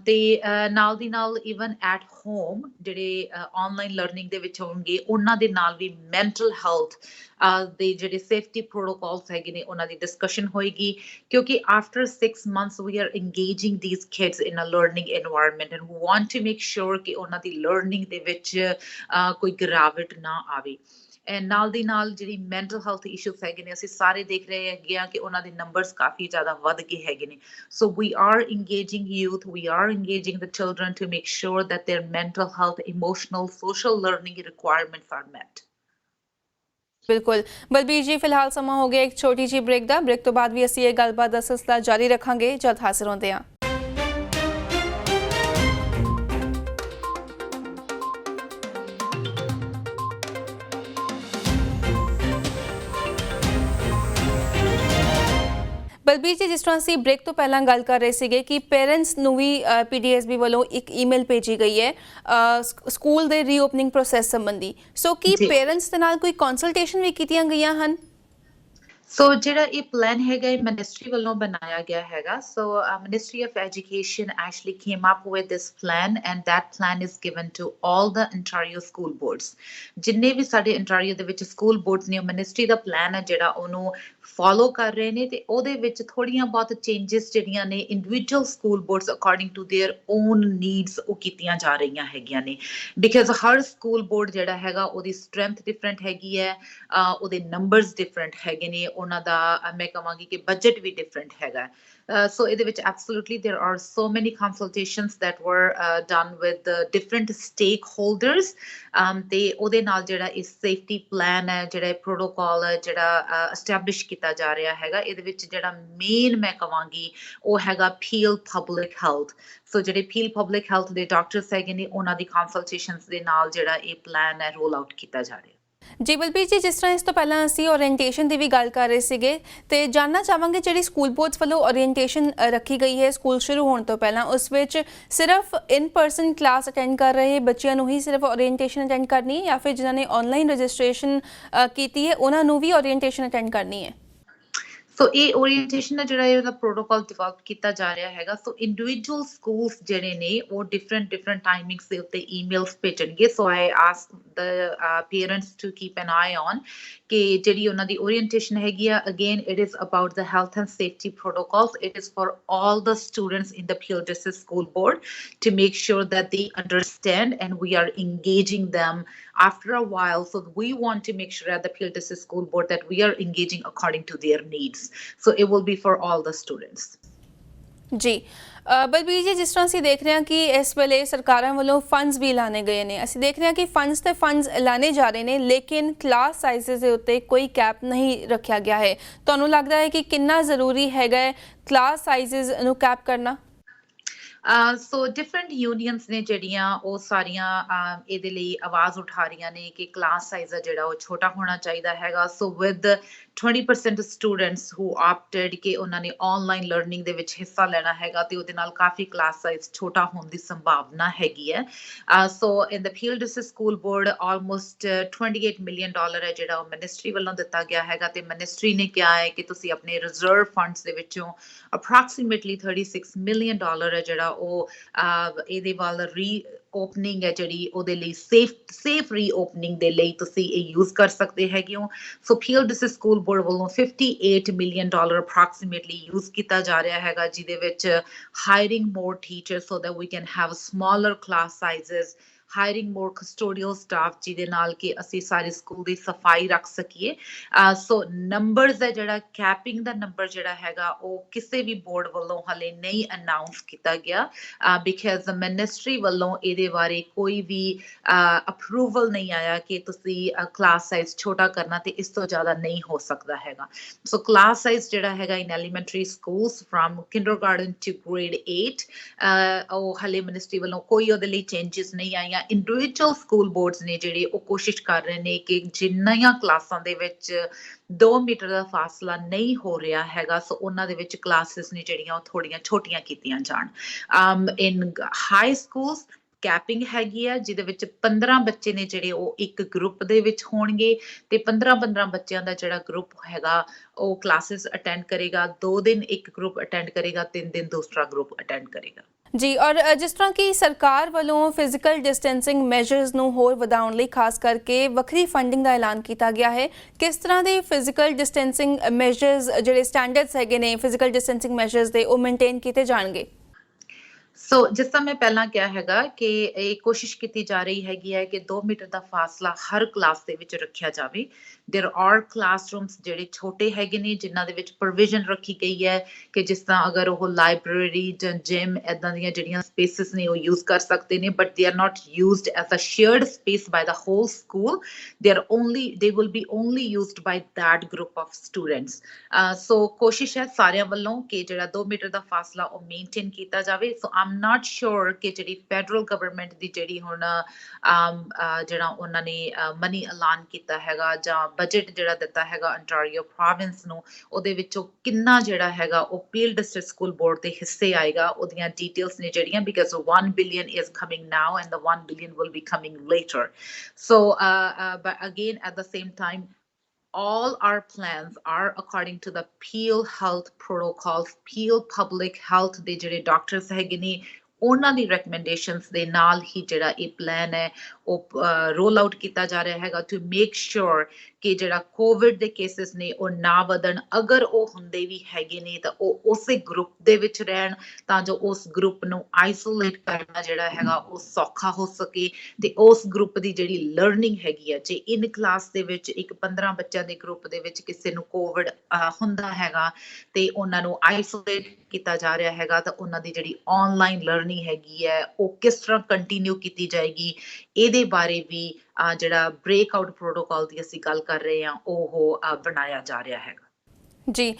ਤੇ ਨਾਲ ਦੀ ਨਾਲ ਈਵਨ ਐਟ ਹੋਮ ਜਿਹੜੇ ਆਨਲਾਈਨ ਲਰਨਿੰਗ ਦੇ ਵਿੱਚ ਹੋਣਗੇ ਉਹਨਾਂ ਦੇ ਨਾਲ ਵੀ ਮੈਂਟਲ ਹੈਲਥ ਦੇ ਜਿਹੜੇ ਸੇਫਟੀ ਪ੍ਰੋਟੋਕੋਲਸ ਹੈਗੇ ਨੇ ਉਹਨਾਂ ਦੀ ਡਿਸਕਸ਼ਨ ਹੋਏਗੀ, ਕਿਉਂਕਿ after 6 months we are engaging these kids in a learning environment and we want to make sure ਕਿ ਉਹਨਾਂ ਦੀ ਲਰਨਿੰਗ ਦੇ ਵਿੱਚ ਕੋਈ ਗਿਰਾਵਟ ਨਾ ਆਵੇ। ਨਾਲ ਦੀ ਨਾਲ ਜਿਹੜੀ ਮੈਂਟਲ ਹੈਲਥ ਇਸ਼ੂਸ ਹੈਗੇ ਨੇ ਅਸੀਂ ਸਾਰੇ ਦੇਖ ਰਹੇ ਹੈਗੇ ਆ ਕਿ ਉਹਨਾਂ ਦੇ ਨੰਬਰਸ ਕਾਫੀ ਜ਼ਿਆਦਾ ਵੱਧ ਗਏ ਹੈਗੇ ਨੇ। So we are engaging youth, we are engaging the children to make sure that their mental health, emotional, social learning requirements are met. ਬਿਲਕੁਲ ਬਲਬੀਰ ਜੀ, ਫਿਲਹਾਲ ਸਮਾਂ ਹੋ ਗਿਆ ਇੱਕ ਛੋਟੀ ਜਿਹੀ ਬ੍ਰੇਕ ਦਾ। ਬ੍ਰੇਕ ਤੋਂ ਬਾਅਦ ਵੀ ਅਸੀਂ ਇਹ ਗੱਲਬਾਤ ਦਾ ਸਿਲਸਿਲਾ ਜਾਰੀ ਰੱਖਾਂਗੇ। ਜਲਦ ਹਾਜ਼ਰ ਹੁੰਦੇ ਹਾਂ। ਬਲਬੀਰ ਜੀ, ਜਿਸ ਤਰ੍ਹਾਂ ਅਸੀਂ ਬ੍ਰੇਕ ਤੋਂ ਪਹਿਲਾਂ ਗੱਲ ਕਰ ਰਹੇ ਸੀਗੇ ਕਿ ਪੇਰੈਂਟਸ ਨੂੰ ਵੀ PDSB ਵੱਲੋਂ ਇੱਕ ਈਮੇਲ ਭੇਜੀ ਗਈ ਹੈ ਸਕੂਲ ਦੇ ਰੀਓਪਨਿੰਗ ਪ੍ਰੋਸੈਸ ਸੰਬੰਧੀ। ਸੋ ਕੀ ਪੇਰੈਂਟਸ ਦੇ ਨਾਲ ਕੋਈ ਕੰਸਲਟੇਸ਼ਨ ਵੀ ਕੀਤੀਆਂ ਗਈਆਂ ਹਨ? ਸੋ ਜਿਹੜਾ ਇਹ ਪਲਾਨ ਹੈਗਾ ਇਹ ਮਿਨਿਸਟਰੀ ਵੱਲੋਂ ਬਣਾਇਆ ਗਿਆ ਹੈਗਾ। So ministry of education actually came up with this plan and that plan is given to all the Ontario school boards. ਜਿੰਨੇ ਵੀ ਸਾਡੇ ਅੰਟਾਰੀਓ ਦੇ ਵਿੱਚ ਸਕੂਲ ਬੋਰਡਸ ਨੇ, ਮਿਨਿਸਟਰੀ ਦਾ ਪਲਾਨ ਹੈ ਜਿਹੜਾ ਉਹਨੂੰ ਫੋਲੋ ਕਰ ਰਹੇ ਨੇ, ਤੇ ਉਹਦੇ ਵਿੱਚ ਥੋੜ੍ਹੀਆਂ ਬਹੁਤ ਚੇਂਜਸ ਜਿਹੜੀਆਂ ਨੇ individual school boards according to their own needs ਉਹ ਕੀਤੀਆਂ ਜਾ ਰਹੀਆਂ ਹੈਗੀਆਂ ਨੇ, ਬਿਕਾਜ਼ ਹਰ ਸਕੂਲ ਬੋਰਡ ਜਿਹੜਾ ਹੈਗਾ ਉਹਦੀ ਸਟਰੈਂਥ ਡਿਫਰੈਂਟ ਹੈਗੀ ਹੈ, ਉਹਦੇ ਨੰਬਰਸ ਡਿਫਰੈਂਟ ਹੈਗੇ ਨੇ, ਉਹਨਾਂ ਦਾ ਮੈਂ ਕਹਾਂਗੀ ਕਿ ਬਜਟ ਵੀ ਡਿਫਰੈਂਟ ਹੈਗਾ। So ਇਹਦੇ ਵਿੱਚ absolutely there are so many consultations that were done with the different stakeholders ਤੇ ਉਹਦੇ ਨਾਲ ਜਿਹੜਾ ਇਹ ਸੇਫਟੀ ਪਲਾਨ ਹੈ, ਜਿਹੜਾ ਪ੍ਰੋਟੋਕਾਲ ਹੈ ਜਿਹੜਾ ਐਸਟੈਬਲਿਸ਼ ਕੀਤਾ ਜਾ ਰਿਹਾ ਹੈਗਾ, ਇਹਦੇ ਵਿੱਚ ਜਿਹੜਾ ਮੇਨ ਮੈਂ ਕਹਾਂਗੀ ਉਹ ਹੈਗਾ ਪੀਲ ਪਬਲਿਕ ਹੈਲਥ। ਸੋ ਜਿਹੜੇ ਪੀਲ ਪਬਲਿਕ ਹੈਲਥ ਦੇ ਡਾਕਟਰਸ ਹੈਗੇ ਨੇ ਉਹਨਾਂ ਦੀ ਕੰਸਲਟੇਸ਼ਨਸ ਦੇ ਨਾਲ ਜਿਹੜਾ ਇਹ ਪਲਾਨ ਹੈ ਰੋਲ ਆਊਟ ਕੀਤਾ ਜਾ ਰਿਹਾ। ਜੀ ਬਲਬੀਰ ਜੀ, ਜਿਸ ਤਰ੍ਹਾਂ ਇਸ ਤੋਂ ਪਹਿਲਾਂ ਅਸੀਂ ਓਰੀਐਂਟੇਸ਼ਨ ਦੀ ਵੀ ਗੱਲ ਕਰ ਰਹੇ ਸੀਗੇ ਤੇ ਜਾਣਨਾ ਚਾਹਾਂਗੇ ਜਿਹੜੀ ਸਕੂਲ ਬੋਰਡਸ ਵੱਲੋਂ ਓਰੀਐਂਟੇਸ਼ਨ ਰੱਖੀ ਗਈ ਹੈ ਸਕੂਲ ਸ਼ੁਰੂ ਹੋਣ ਤੋਂ ਪਹਿਲਾਂ, ਉਸ ਵਿੱਚ ਸਿਰਫ ਇਨ ਪਰਸਨ ਕਲਾਸ ਅਟੈਂਡ ਕਰ ਰਹੇ ਬੱਚਿਆਂ ਨੂੰ ਹੀ ਸਿਰਫ ਓਰੀਐਂਟੇਸ਼ਨ ਅਟੈਂਡ ਕਰਨੀ ਹੈ ਜਾਂ ਫਿਰ ਜਿਨ੍ਹਾਂ ਨੇ ਆਨਲਾਈਨ ਰਜਿਸਟ੍ਰੇਸ਼ਨ ਕੀਤੀ ਹੈ ਉਹਨਾਂ ਨੂੰ ਵੀ ਓਰੀਐਂਟੇਸ਼ਨ ਅਟੈਂਡ ਕਰਨੀ ਹੈ? ਸੋ ਇਹ ਓਰੀਐਂਟੇਸ਼ਨ ਦਾ ਜਿਹੜਾ ਇਹਦਾ ਪ੍ਰੋਟੋਕਾਲ ਡਿਵੈਲਪ ਕੀਤਾ ਜਾ ਰਿਹਾ ਹੈਗਾ। ਸੋ ਇੰਡੀਵਿਜੂਅਲ ਸਕੂਲਸ ਜਿਹੜੇ ਨੇ ਉਹ ਡਿਫਰੈਂਟ ਟਾਈਮਿੰਗਸ ਦੇ ਉੱਤੇ ਈਮੇਲਸ ਭੇਜਣਗੇ। So I ask the parents to keep an eye on ਕਿ ਜਿਹੜੀ ਉਹਨਾਂ ਦੀ ਓਰੀਐਂਟੇਸ਼ਨ ਹੈਗੀ ਆ, again it is about the health and safety protocols. It is for all the students in the Peel District School Board to make sure that they understand, and we are engaging them after a while. So we want to make sure at the Peel District School Board that we are engaging according to their needs. So it will be for all the students. ਜੀ ਬਲਬੀਰ ਜੀ, ਜਿਸ ਤਰ੍ਹਾਂ ਅਸੀਂ ਦੇਖ ਰਹੇ ਹਾਂ ਕਿ ਇਸ ਵੇਲੇ ਸਰਕਾਰਾਂ ਵੱਲੋਂ ਫੰਡਸ ਵੀ ਲਾਣੇ ਗਏ ਨੇ, ਅਸੀਂ ਦੇਖ ਰਹੇ ਹਾਂ ਕਿ ਫੰਡਸ ਲਾਣੇ ਜਾ ਰਹੇ ਨੇ, ਲੇਕਿਨ ਕਲਾਸ ਸਾਈਜ਼ਸ ਦੇ ਉੱਤੇ ਕੋਈ ਕੈਪ ਨਹੀਂ ਰੱਖਿਆ ਗਿਆ ਹੈ। ਤੁਹਾਨੂੰ ਲੱਗਦਾ ਹੈ ਕਿ ਕਿੰਨਾ ਜ਼ਰੂਰੀ ਹੈਗਾ ਹੈ ਕਲਾਸ ਸਾਈਜ਼ਸ ਨੂੰ ਕੈਪ ਕਰਨਾ? ਸੋ ਡਿਫਰੈਂਟ ਯੂਨੀਅਨਸ ਨੇ ਜਿਹੜੀਆਂ ਉਹ ਸਾਰੀਆਂ ਇਹਦੇ ਲਈ ਆਵਾਜ਼ ਉਠਾ ਰਹੀਆਂ ਨੇ ਕਿ ਕਲਾਸ ਸਾਈਜ਼ ਆ ਜਿਹੜਾ ਉਹ ਛੋਟਾ ਹੋਣਾ ਚਾਹੀਦਾ ਹੈਗਾ। ਸੋ ਵਿਦ 20% ਸਟੂਡੈਂਟਸ ਹੂ ਆਪਟਡ ਕਿ ਉਹਨਾਂ ਨੇ ਆਨਲਾਈਨ ਲਰਨਿੰਗ ਦੇ ਵਿੱਚ ਹਿੱਸਾ ਲੈਣਾ ਹੈਗਾ ਤੇ ਉਹਦੇ ਨਾਲ ਕਾਫੀ ਕਲਾਸ ਸਾਈਜ਼ ਛੋਟਾ ਹੋਣ ਦੀ ਸੰਭਾਵਨਾ ਹੈਗੀ ਹੈ। So in the Peel district school board almost $28 million ਹੈ ਜਿਹੜਾ ਉਹ ਮਿਨਿਸਟਰੀ ਵੱਲੋਂ ਦਿੱਤਾ ਗਿਆ ਹੈਗਾ ਤੇ ਮਿਨਿਸਟਰੀ ਨੇ ਕਿਹਾ ਹੈ ਕਿ ਤੁਸੀਂ ਆਪਣੇ ਰਿਜ਼ਰਵ ਫੰਡਸ ਦੇ ਵਿੱਚੋਂ ਅਪਰੋਕਸੀਮੇਟਲੀ $36 ਮਿਲੀਅਨ ਹੈ ਜਿਹੜਾ ਉਹ ਇਹਦੇ ਵੱਲ ਓਪਨਿੰਗ ਹੈ ਜਿਹੜੀ ਉਹਦੇ ਲਈ ਸੇਫ ਰੀਓਪਨਿੰਗ ਦੇ ਲਈ ਤੁਸੀਂ ਇਹ ਯੂਜ਼ ਕਰ ਸਕਦੇ ਹੈਗੇ ਹੋ। ਸੋ ਫੀਲਡ ਡਿਸਟ੍ਰਿਕਟ ਸਕੂਲ ਬੋਰਡ ਵੱਲੋਂ $58 ਮਿਲੀਅਨ ਅਪਰੋਕਸੀਮੇਟਲੀ ਯੂਜ਼ ਕੀਤਾ ਜਾ ਰਿਹਾ ਹੈਗਾ, ਜਿਹਦੇ ਵਿੱਚ hiring more teachers so that we can have smaller class sizes, hiring more custodial staff ਜਿਹਦੇ ਨਾਲ ਕਿ ਅਸੀਂ ਸਾਰੇ ਸਕੂਲ ਦੀ ਸਫਾਈ ਰੱਖ ਸਕੀਏ। ਸੋ ਨੰਬਰਸ ਦਾ ਜਿਹੜਾ ਕੈਪਿੰਗ ਦਾ ਨੰਬਰ ਜਿਹੜਾ ਹੈਗਾ ਉਹ ਕਿਸੇ ਵੀ ਬੋਰਡ ਵੱਲੋਂ ਹਲੇ ਨਹੀਂ ਅਨਾਉਂਸ ਕੀਤਾ ਗਿਆ ਬਿਕਾਜ਼ ਦ ਮਿਨਿਸਟਰੀ ਵੱਲੋਂ ਇਹਦੇ ਬਾਰੇ ਕੋਈ ਵੀ ਅਪਰੂਵਲ ਨਹੀਂ ਆਇਆ ਕਿ ਤੁਸੀਂ ਕਲਾਸ ਸਾਈਜ਼ ਛੋਟਾ ਕਰਨਾ ਤੇ ਇਸ ਤੋਂ ਜ਼ਿਆਦਾ ਨਹੀਂ ਹੋ ਸਕਦਾ ਹੈਗਾ। ਸੋ ਕਲਾਸ ਸਾਈਜ਼ ਜਿਹੜਾ ਹੈਗਾ in elementary schools from kindergarten to grade 8 ਉਹ ਹਲੇ ਮਿਨਿਸਟਰੀ ਵੱਲੋਂ ਕੋਈ ਉਹਦੇ ਲਈ ਚੇਂਜਸ ਨਹੀਂ ਆਈਆਂ। ਇੰਡੀਵਿਜੂਅਲ ਸਕੂਲ ਬੋਰਡਸ ਨੇ ਜਿਹੜੇ ਉਹ ਕੋਸ਼ਿਸ਼ ਕਰ ਰਹੇ ਨੇ ਕਿ ਜਿੰਨੀਆਂ ਕਲਾਸਾਂ ਦੇ ਵਿੱਚ 2 ਮੀਟਰ ਦਾ ਫਾਸਲਾ ਨਹੀਂ ਹੋ ਰਿਹਾ ਹੈਗਾ ਸੋ ਉਹਨਾਂ ਦੇ ਵਿੱਚ ਕਲਾਸਿਸ ਨੇ ਜਿਹੜੀਆਂ ਉਹ ਥੋੜੀਆਂ ਛੋਟੀਆਂ ਕੀਤੀਆਂ ਜਾਣ। ਇਨ ਹਾਈ ਸਕੂਲਸ ਕੈਪਿੰਗ ਹੈਗੀ ਆ ਜਿਹਦੇ ਵਿੱਚ 15 ਬੱਚੇ ਨੇ ਜਿਹੜੇ ਉਹ ਇੱਕ ਗਰੁੱਪ ਦੇ ਵਿੱਚ ਹੋਣਗੇ ਤੇ 15 ਬੱਚਿਆਂ ਦਾ ਜਿਹੜਾ ਗਰੁੱਪ ਹੈਗਾ ਉਹ ਕਲਾਸਿਸ ਅਟੈਂਡ ਕਰੇਗਾ। 2 ਦਿਨ ਇੱਕ ਗਰੁੱਪ ਅਟੈਂਡ ਕਰੇਗਾ, 3 ਦਿਨ ਦੂਸਰਾ ਗਰੁੱਪ ਅਟੈਂਡ ਕਰੇਗਾ। ਜੀ, ਔਰ ਜਿਸ ਤਰ੍ਹਾਂ ਕਿ ਸਰਕਾਰ ਵੱਲੋਂ ਫਿਜ਼ੀਕਲ ਡਿਸਟੈਂਸਿੰਗ ਮੈਜਰਸ ਨੂੰ ਹੋਰ ਵਧਾਉਣ ਲਈ ਖਾਸ ਕਰਕੇ ਵੱਖਰੀ ਫੰਡਿੰਗ ਦਾ ਐਲਾਨ ਕੀਤਾ ਗਿਆ ਹੈ, ਕਿਸ ਤਰ੍ਹਾਂ ਦੇ ਫਿਜ਼ੀਕਲ ਡਿਸਟੈਂਸਿੰਗ ਮੈਜਰਸ ਜਿਹੜੇ ਸਟੈਂਡਰਡਸ ਹੈਗੇ ਨੇ ਫਿਜ਼ੀਕਲ ਡਿਸਟੈਂਸਿੰਗ ਮੈਜਰਸ ਦੇ ਉਹ ਮੇਨਟੇਨ ਕੀਤੇ ਜਾਣਗੇ? ਸੋ ਜਿਸ ਤਰ੍ਹਾਂ ਮੈਂ ਪਹਿਲਾਂ ਕਿਹਾ ਹੈਗਾ ਕਿ ਇਹ ਕੋਸ਼ਿਸ਼ ਕੀਤੀ ਜਾ ਰਹੀ ਹੈਗੀ ਹੈ ਕਿ 2 ਮੀਟਰ ਦਾ ਫਾਸਲਾ ਹਰ ਕਲਾਸ ਦੇ ਵਿੱਚ ਰੱਖਿਆ ਜਾਵੇ। ਦੇਰ ਆਰ ਕਲਾਸਰੂਮਸ ਜਿਹੜੇ ਛੋਟੇ ਹੈਗੇ ਨੇ ਜਿਨ੍ਹਾਂ ਦੇ ਵਿੱਚ ਪ੍ਰੋਵੀਜ਼ਨ ਰੱਖੀ ਗਈ ਹੈ ਕਿ ਜਿਸ ਤਰ੍ਹਾਂ ਅਗਰ ਉਹ ਲਾਇਬ੍ਰੇਰੀ ਜਾਂ ਜਿਮ ਇੱਦਾਂ ਦੀਆਂ ਜਿਹੜੀਆਂ ਸਪੇਸਿਸ ਨੇ ਉਹ ਯੂਜ਼ ਕਰ ਸਕਦੇ ਨੇ but they are not used as a shared space by the whole school. They will be only used by that group of students. So ਕੋਸ਼ਿਸ਼ ਹੈ ਸਾਰਿਆਂ ਵੱਲੋਂ ਕਿ ਜਿਹੜਾ 2 ਮੀਟਰ ਦਾ ਫਾਸਲਾ ਉਹ ਮੇਨਟੇਨ ਕੀਤਾ ਜਾਵੇ। ਸੋ ਆਮ not sure ਕਿ ਜਿਹੜੀ ਫੈਡਰਲ ਗਵਰਨਮੈਂਟ ਦੀ ਜਿਹੜੀ ਹੁਣ ਜਿਹੜਾ ਉਹਨਾਂ ਨੇ ਮਨੀ ਐਲਾਨ ਕੀਤਾ ਹੈਗਾ ਜਾਂ ਬਜਟ ਜਿਹੜਾ ਦਿੱਤਾ ਹੈਗਾ ਅੰਟਾਰੀਓ ਪ੍ਰੋਵਿੰਸ ਨੂੰ ਉਹਦੇ ਵਿੱਚੋਂ ਕਿੰਨਾ ਜਿਹੜਾ ਹੈਗਾ ਉਹ ਪੀਲ ਡਿਸਟ੍ਰਿਕਟ ਸਕੂਲ ਬੋਰਡ ਦੇ ਹਿੱਸੇ ਆਏਗਾ ਉਹਦੀਆਂ ਡੀਟੇਲਸ ਨੇ ਜਿਹੜੀਆਂ because 1 billion is coming now and the 1 billion will be coming later. So but again at the same time all our plans are according to the Peel Health protocols, Peel Public Health ਦੇ ਜਿਹੜੇ ਡਾਕਟਰਸ ਹੈਗੇ ਨੇ ਉਹਨਾਂ ਦੀ ਰეკਮੈਂਡੇਸ਼ਨਸ ਦੇ ਨਾਲ ਹੀ ਜਿਹੜਾ ਇਹ ਪਲਾਨ ਹੈ ਉਹ ਰੋਲ ਆਊਟ ਕੀਤਾ ਜਾ ਰਿਹਾ ਹੈਗਾ ਟੂ ਮੇਕ ਸ਼ੋਰ ਕਿ ਜਿਹੜਾ ਕੋਵਿਡ ਦੇ ਕੇਸਿਸ ਨੇ ਉਹ ਨਾ ਵਧਣ। ਅਗਰ ਉਹ ਹੁੰਦੇ ਵੀ ਹੈਗੇ ਨੇ ਤਾਂ ਉਹ ਉਸੇ ਗਰੁੱਪ ਦੇ ਵਿੱਚ ਰਹਿਣ ਤਾਂ ਜੋ ਉਸ ਗਰੁੱਪ ਨੂੰ ਆਈਸੋਲੇਟ ਕਰਨਾ ਜਿਹੜਾ ਹੈਗਾ ਉਹ ਸੌਖਾ ਹੋ ਸਕੇ ਤੇ ਉਸ ਗਰੁੱਪ ਦੀ ਜਿਹੜੀ ਲਰਨਿੰਗ ਹੈਗੀ ਹੈ ਜੇ ਇਨ ਕਲਾਸ ਦੇ ਵਿੱਚ ਇੱਕ 15 ਬੱਚਿਆਂ ਦੇ ਗਰੁੱਪ ਦੇ ਵਿੱਚ ਕਿਸੇ ਨੂੰ ਕੋਵਿਡ ਹੁੰਦਾ ਹੈਗਾ ਤੇ ਉਹਨਾਂ ਨੂੰ ਆਈਸੋਲੇਟ ਕੀਤਾ ਜਾ ਰਿਹਾ ਹੈਗਾ ਤਾਂ ਉਹਨਾਂ ਦੀ ਜਿਹੜੀ ਆਨਲਾਈਨ ਲਰਨਿੰਗ ਹੈਗੀ ਹੈ ਉਹ ਕਿਸ ਤਰ੍ਹਾਂ ਕੰਟੀਨਿਊ ਕੀਤੀ ਜਾਏਗੀ ਇਹਦੇ ਬਾਰੇ ਵੀ ਜਿਹੜਾ ਬ੍ਰੇਕਆਊਟ ਪ੍ਰੋਟੋਕਾਲ ਦੀ ਅਸੀਂ ਗੱਲ ਕਰ ਰਹੇ ਹਾਂ ਉਹ ਬਣਾਇਆ ਜਾ ਰਿਹਾ ਹੈਗਾ। ਜੀ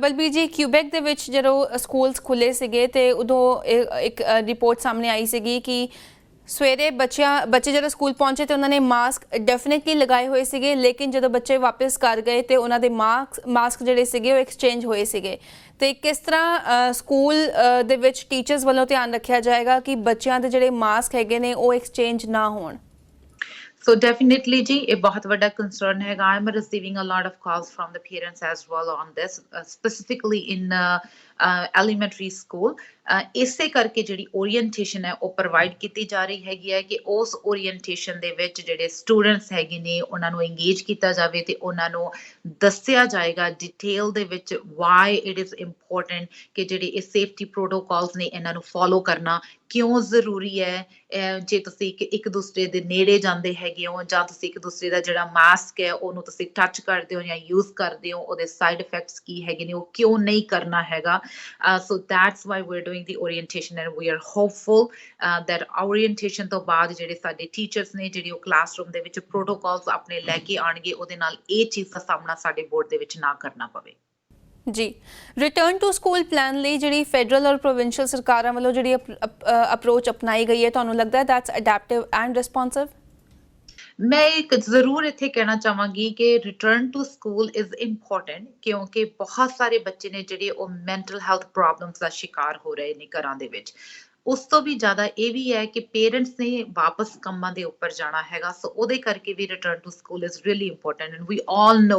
ਬਲਬੀਰ ਜੀ, ਕਿਊਬੈਕ ਦੇ ਵਿੱਚ ਜਦੋਂ ਸਕੂਲਸ ਖੁੱਲੇ ਸੀਗੇ ਤੇ ਉਦੋਂ ਇੱਕ ਰਿਪੋਰਟ ਸਾਹਮਣੇ ਆਈ ਸੀਗੀ ਕਿ ਸਵੇਰੇ ਬੱਚੇ ਜਦੋਂ ਸਕੂਲ ਪਹੁੰਚੇ ਤੇ ਉਹਨਾਂ ਨੇ ਮਾਸਕ ਡੈਫੀਨੇਟਲੀ ਲਗਾਏ ਹੋਏ ਸੀਗੇ ਲੇਕਿਨ ਜਦੋਂ ਬੱਚੇ ਵਾਪਸ ਘਰ ਗਏ ਤੇ ਉਹਨਾਂ ਦੇ ਮਾਸਕ ਜਿਹੜੇ ਸੀਗੇ ਉਹ ਐਕਸਚੇਂਜ ਹੋਏ ਸੀਗੇ। ਤੇ ਕਿਸ ਤਰ੍ਹਾਂ ਸਕੂਲ ਦੇ ਵਿੱਚ ਟੀਚਰਸ ਵੱਲੋਂ ਧਿਆਨ ਰੱਖਿਆ ਜਾਏਗਾ ਕਿ ਬੱਚਿਆਂ ਦੇ ਜਿਹੜੇ ਮਾਸਕ ਹੈਗੇ ਨੇ ਉਹ ਐਕਸਚੇਂਜ ਨਾ ਹੋਣ? So definitely ji ਇਹ ਬਹੁਤ ਵੱਡਾ concern ਹੈਗਾ. I'm receiving a lot of calls from the parents as well on this, specifically in elementary school. ਇਸੇ ਕਰਕੇ ਜਿਹੜੀ orientation ਹੈ ਉਹ provide ਕੀਤੀ ਜਾ ਰਹੀ ਹੈਗੀ ਹੈ ਕਿ ਉਸ orientation ਦੇ ਵਿੱਚ ਜਿਹੜੇ students ਹੈਗੇ ਨੇ ਉਹਨਾਂ ਨੂੰ engage ਕੀਤਾ ਜਾਵੇ ਤੇ ਉਹਨਾਂ ਨੂੰ ਦੱਸਿਆ ਜਾਏਗਾ detail ਦੇ ਵਿੱਚ why it is important ਕਿ ਜਿਹੜੇ ਇਹ safety protocols ਨੇ ਇਹਨਾਂ ਨੂੰ follow ਕਰਨਾ ਕਿਉਂ ਜ਼ਰੂਰੀ ਹੈ। ਜੇ ਤੁਸੀਂ ਇੱਕ ਦੂਸਰੇ ਦੇ ਨੇੜੇ ਜਾਂਦੇ ਹੈਗੇ ਹੋ ਜਾਂ ਤੁਸੀਂ ਇੱਕ ਦੂਸਰੇ ਦਾ ਜਿਹੜਾ ਮਾਸਕ ਹੈ ਉਹਨੂੰ ਤੁਸੀਂ ਟੱਚ ਕਰਦੇ ਹੋ ਜਾਂ ਯੂਜ਼ ਕਰਦੇ ਹੋ ਉਹਦੇ ਸਾਈਡ ਇਫੈਕਟਸ ਕੀ ਹੈਗੇ ਨੇ ਉਹ ਕਿਉਂ ਨਹੀਂ ਕਰਨਾ ਹੈਗਾ। So that's why we are doing the orientation and we are hopeful that orientation ਤੋਂ ਬਾਅਦ ਜਿਹੜੇ ਸਾਡੇ ਟੀਚਰਸ ਨੇ ਜਿਹੜੇ ਉਹ ਕਲਾਸਰੂਮ ਦੇ ਵਿੱਚ ਪ੍ਰੋਟੋਕਾਲਸ ਆਪਣੇ ਲੈ ਕੇ ਆਣਗੇ ਉਹਦੇ ਨਾਲ ਇਹ ਚੀਜ਼ ਦਾ ਸਾਹਮਣਾ ਸਾਡੇ ਬੋਰਡ ਦੇ ਵਿੱਚ ਨਾ ਕਰਨਾ ਪਵੇ। ਜੀ ਰਿਟਰਨ ਟੂ ਸਕੂਲ ਪਲਾਨ ਲਈ ਜਿਹੜੀ ਫੈਡਰਲ ਔਰ ਪ੍ਰੋਵਿੰਸ਼ੀਅਲ ਸਰਕਾਰਾਂ ਵੱਲੋਂ ਜਿਹੜੀ ਅਪਰੋਚ ਅਪਣਾਈ ਗਈ ਹੈ ਤੁਹਾਨੂੰ ਲੱਗਦਾ ਹੈ ਦੈਟਸ ਅਡੈਪਟਿਵ ਐਂਡ ਰਿਸਪੌਂਸਿਵ? ਮੈਂ ਇੱਕ ਜ਼ਰੂਰ ਇੱਥੇ ਕਹਿਣਾ ਚਾਹਾਂਗੀ ਕਿ return to school is important ਕਿਉਂਕਿ ਬਹੁਤ ਸਾਰੇ ਬੱਚੇ ਨੇ ਜਿਹੜੇ ਉਹ ਮੈਂਟਲ ਹੈਲਥ ਪ੍ਰੋਬਲਮਸ ਦਾ ਸ਼ਿਕਾਰ ਹੋ ਰਹੇ ਨੇ ਘਰਾਂ ਦੇ ਵਿੱਚ। ਉਸ ਤੋਂ ਵੀ ਜ਼ਿਆਦਾ ਇਹ ਵੀ ਹੈ ਕਿ ਪੇਰੈਂਟਸ ਨੇ ਵਾਪਸ ਕੰਮਾਂ ਦੇ ਉੱਪਰ ਜਾਣਾ ਹੈਗਾ ਸੋ ਉਹਦੇ ਕਰਕੇ we return to school is really important and we all know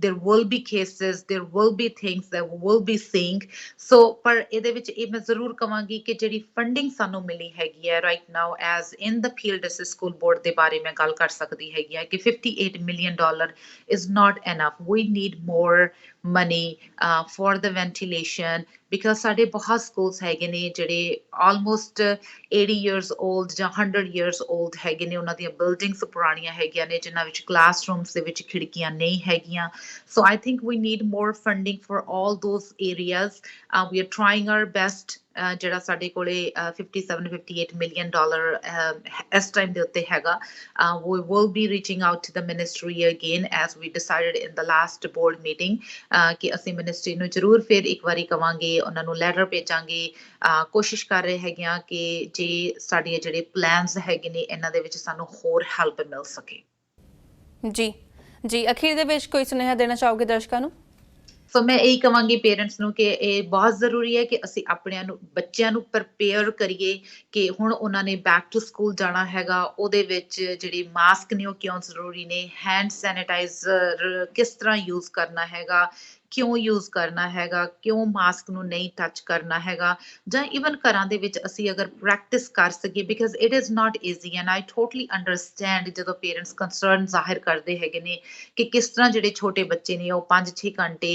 there will be cases there will be things that we will be seeing। ਸੋ ਪਰ ਇਹਦੇ ਵਿੱਚ ਇਹ ਮੈਂ ਜ਼ਰੂਰ ਕਵਾਂਗੀ ਕਿ ਜਿਹੜੀ ਫੰਡਿੰਗ ਸਾਨੂੰ ਮਿਲੀ ਹੈਗੀ ਹੈ right now as in the field assist school board ਦੇ ਬਾਰੇ ਮੈਂ ਗੱਲ ਕਰ ਸਕਦੀ ਹੈਗੀ ਹੈ ਕਿ $58 million is not enough. We need more money for the ventilation because ਸਾਡੇ ਬਹੁਤ schools ਹੈਗੇ ਨੇ ਜਿਹੜੇ almost 80 years old ਜਾਂ 100 years old ਹੈਗੇ ਨੇ ਉਹਨਾਂ ਦੀਆਂ buildings ਪੁਰਾਣੀਆਂ ਹੈਗੀਆਂ ਨੇ ਜਿਨ੍ਹਾਂ ਵਿੱਚ classrooms ਦੇ ਵਿੱਚ ਖਿੜਕੀਆਂ ਨਹੀਂ ਹੈਗੀਆਂ। So I think we need more funding for all those areas. We are trying our best ਜਿਹੜਾ ਸਾਡੇ ਕੋਲੇ $58 million ਇਸ ਟਾਈਮ ਦੇ ਉੱਤੇ ਹੈਗਾ। We will be reaching out to the ministry again as we decided in the last board meeting ਕਿ ਅਸੀਂ ਮਿਨਿਸਟਰੀ ਨੂੰ ਜ਼ਰੂਰ ਫਿਰ ਇੱਕ ਵਾਰੀ ਕਵਾਂਗੇ ਉਹਨਾਂ ਨੂੰ ਲੈਟਰ ਭੇਜਾਂਗੇ। ਕੋਸ਼ਿਸ਼ ਕਰ ਰਹੇ ਹੈਗੇ ਆ ਕਿ ਜੇ ਸਾਡੇ ਜਿਹੜੇ ਪਲਾਨਸ ਹੈਗੇ ਨੇ ਇਹਨਾਂ ਦੇ ਵਿੱਚ ਸਾਨੂੰ ਹੋਰ ਹੈਲਪ ਮਿਲ ਸਕੇ। ਜੀ ਅਖੀਰ ਦੇ ਵਿੱਚ ਕੋਈ ਸੁਨੇਹਾ ਦੇਣਾ ਚਾਹੋਗੇ ਦਰਸ਼ਕਾਂ ਨੂੰ? ਸੋ ਮੈਂ ਇਹੀ ਕਵਾਂਗੀ ਪੇਰੈਂਟਸ ਨੂੰ ਕਿ ਇਹ ਬਹੁਤ ਜ਼ਰੂਰੀ ਹੈ ਕਿ ਅਸੀਂ ਆਪਣਿਆਂ ਨੂੰ ਬੱਚਿਆਂ ਨੂੰ ਪ੍ਰਪੇਅਰ ਕਰੀਏ ਕਿ ਹੁਣ ਉਹਨਾਂ ਨੇ ਬੈਕ ਟੂ ਸਕੂਲ ਜਾਣਾ ਹੈਗਾ ਉਹਦੇ ਵਿੱਚ ਜਿਹੜੀ ਮਾਸਕ ਨੇ ਉਹ ਕਿਉਂ ਜ਼ਰੂਰੀ ਨੇ, ਹੈਂਡ ਸੈਨੀਟਾਈਜ਼ਰ ਕਿਸ ਤਰ੍ਹਾਂ ਯੂਜ਼ ਕਰਨਾ ਹੈਗਾ, ਕਿਉਂ ਯੂਜ਼ ਕਰਨਾ ਹੈਗਾ, ਕਿਉਂ ਮਾਸਕ ਨੂੰ ਨਹੀਂ ਟੱਚ ਕਰਨਾ ਹੈਗਾ ਜਾਂ ਇਵਨ ਘਰਾਂ ਦੇ ਵਿੱਚ ਅਸੀਂ ਅਗਰ ਪ੍ਰੈਕਟਿਸ ਕਰ ਸਕੀਏ because it is not easy and I totally understand ਜਦੋਂ ਪੇਰੈਂਟਸ ਕੰਸਰਨ ਜ਼ਾਹਿਰ ਕਰਦੇ ਹੈਗੇ ਨੇ ਕਿ ਕਿਸ ਤਰ੍ਹਾਂ ਜਿਹੜੇ ਛੋਟੇ ਬੱਚੇ ਨੇ ਉਹ 5-6 ਘੰਟੇ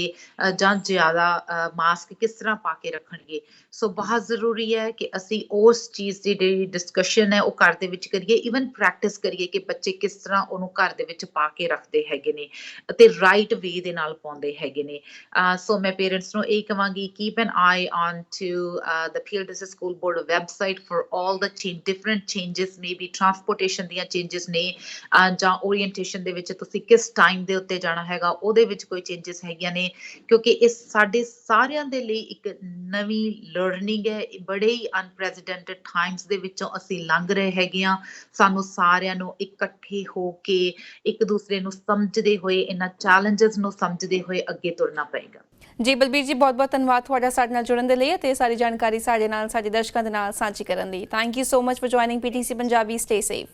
ਜਾਂ ਜ਼ਿਆਦਾ ਮਾਸਕ ਕਿਸ ਤਰ੍ਹਾਂ ਪਾ ਕੇ ਰੱਖਣਗੇ। ਸੋ ਬਹੁਤ ਜ਼ਰੂਰੀ ਹੈ ਕਿ ਅਸੀਂ ਉਸ ਚੀਜ਼ ਦੀ ਜਿਹੜੀ ਡਿਸਕਸ਼ਨ ਹੈ ਉਹ ਘਰ ਦੇ ਵਿੱਚ ਕਰੀਏ, ਇਵਨ ਪ੍ਰੈਕਟਿਸ ਕਰੀਏ ਕਿ ਬੱਚੇ ਕਿਸ ਤਰ੍ਹਾਂ ਉਹਨੂੰ ਘਰ ਦੇ ਵਿੱਚ ਪਾ ਕੇ ਰੱਖਦੇ ਹੈਗੇ ਨੇ ਅਤੇ ਰਾਈਟ ਵੇ ਦੇ ਨਾਲ ਪਾਉਂਦੇ ਹੈਗੇ ਨੇ। So ਮੈਂ parents ਨੂੰ ਇਹ ਕਵਾਂਗੀ keep an eye on to the PLDS School Board website for all the different changes, maybe transportation ਦੀਆਂ changes ਨੇ ਜਾਂ orientation ਦੇ ਵਿੱਚ ਤੁਸੀਂ ਕਿਸ ਟਾਈਮ ਦੇ ਉੱਤੇ ਜਾਣਾ ਹੈਗਾ ਉਹਦੇ ਵਿੱਚ ਕੋਈ changes ਹੈਗੀਆਂ ਨੇ ਕਿਉਂਕਿ ਇਹ ਸਾਡੇ ਸਾਰਿਆਂ ਦੇ ਲਈ ਇੱਕ ਨਵੀਂ ਲਰਨਿੰਗ ਹੈ। ਬੜੇ ਹੀ ਅਨਪ੍ਰੈਸੀਡੈਂਟਡ ਟਾਈਮਸ ਦੇ ਵਿੱਚੋਂ ਅਸੀਂ ਲੰਘ ਰਹੇ ਹੈਗੇ ਆ। ਸਾਨੂੰ ਸਾਰਿਆਂ ਨੂੰ ਇਕੱਠੇ ਹੋ ਕੇ ਇੱਕ ਦੂਸਰੇ ਨੂੰ ਸਮਝਦੇ ਹੋਏ ਇਹਨਾਂ ਚੈਲੰਜਸ ਨੂੰ ਸਮਝਦੇ ਹੋਏ ਅੱਗੇ ਤੁਰਨਾ ਪਏਗਾ। ਜੀ ਬਲਬੀਰ ਜੀ ਬਹੁਤ-ਬਹੁਤ ਧੰਨਵਾਦ ਤੁਹਾਡਾ ਸਾਡੇ ਨਾਲ ਜੁੜਨ ਦੇ ਲਈ ਅਤੇ ਸਾਰੀ ਜਾਣਕਾਰੀ ਸਾਡੇ ਨਾਲ ਸਾਡੇ ਦਰਸ਼ਕਾਂ ਦੇ ਨਾਲ ਸਾਂਝੀ ਕਰਨ ਲਈ। Thank you so much for joining PTC Punjabi. Stay safe.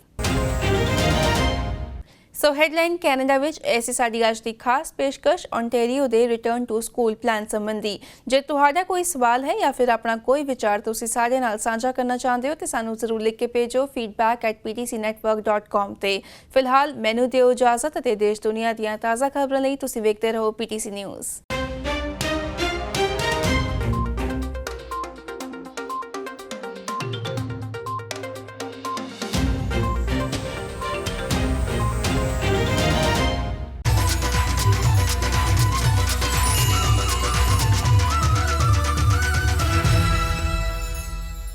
So headline Canada ਵਿੱਚ ਐਸੀ ਸਾਡੀ ਅੱਜ ਦੀ ਖਾਸ ਪੇਸ਼ਕਸ਼ ਓਨਟਾਰੀਓ ਦੇ ਰਿਟਰਨ ਟੂ ਸਕੂਲ ਪਲਾਨ ਸੰਬੰਧੀ। ਜੇ ਤੁਹਾਡਾ ਕੋਈ ਸਵਾਲ ਹੈ ਜਾਂ ਫਿਰ ਆਪਣਾ ਕੋਈ ਵਿਚਾਰ ਤੁਸੀਂ ਸਾਡੇ ਨਾਲ ਸਾਂਝਾ ਕਰਨਾ ਚਾਹੁੰਦੇ ਹੋ ਤੇ ਸਾਨੂੰ ਜ਼ਰੂਰ ਲਿਖ ਕੇ ਭੇਜੋ feedback@ptcnetwork.com ਤੇ। ਫਿਲਹਾਲ ਮੈਨੂੰ ਦਿਓ ਇਜਾਜ਼ਤ ਅਤੇ ਦੇਸ਼ ਦੁਨੀਆ ਦੀਆਂ ਤਾਜ਼ਾ ਖਬਰਾਂ ਲਈ ਤੁਸੀਂ ਵੇਖਦੇ ਰਹੋ PTC ਨਿਊਜ਼।